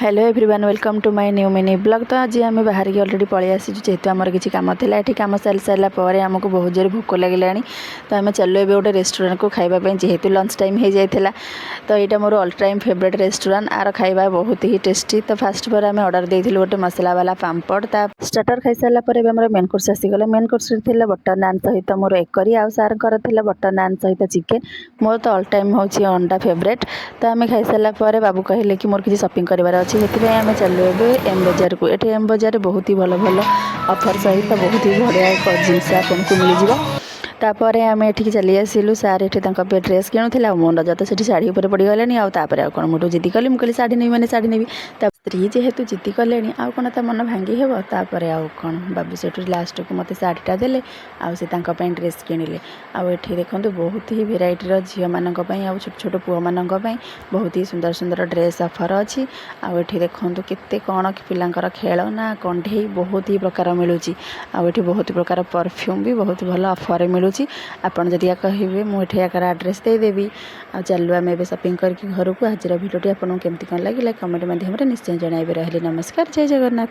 Hello everyone welcome to my new mini blog. तो आज आम बाहर की अलरेडी पलि आसी जेहेतु आमर किसी कम था ये कम सारी सारापर आमको बहुत जोर भोक लगे तो आम चलो ए गोटे रेस्टोरेंट को खावाई जेहेतु लंच टाइम हो जाता तो यहाँ मोर ऑल टाइम फेवरेट रेस्टोरेंट आर खाଇବା बहुत ही टेस्टी। तो फास्ट पर आम ऑर्डर देलु गोटे मसला वाला पापड़ ता स्टार्टर खाई सारापर मेन कोर्स आसीगला। मेन कोर्स बटर नान सहित मोर एकरी आउ सार बटर नान सहित चिकेन मोर तो ऑल टाइम हूँ अंडा फेवरेट। तो आम खाई सारापर बाबू कहले कि मोर किसी शॉपिंग करार अच्छे से आम चलू ए एम बजार को। ये एम बजार बहुत ही भल भल ऑफर सहित बहुत ही बढ़िया जिनस आपको मिल तापर आम एठिक चली आसिलु सार ये ड्रेस किणुला मो नजर तो से शाढ़ी उपर पड़गलानी आउे कौन मुझे जिद्दी कली मुझे शाढ़ी नहीं मैंने शाढ़ी नहीं स्त्री जेहेतु जिद्दी कले आउ कौन ता मन भांगी हे तापर आउ कौन बाबू से लास्ट को मत शाढ़ीटा देले आउ ड्रेस किणिले। आउ ये देखो बहुत ही भेराइटर झील मानक आउ छोट छोट पुओ मानक बहुत ही सुंदर सुंदर ड्रेस ऑफर अच्छी। आउ ये देखो केते कौन पिलांकर खेलना कंढे बहुत ही प्रकार मिलूँ। आउ ये बहुत प्रकार परफ्यूम भी बहुत भल ऑफर मिलूँ। आपड़ जदि कहे मुझे यार आड्रेस देदेवी। आ चलू आम ए शॉपिंग करके घर को। आज भिडियोटी आपको केमती कौन लगे कमेंट माध्यम निश्चय जनइबे। रही नमस्कार, जय जगन्नाथ।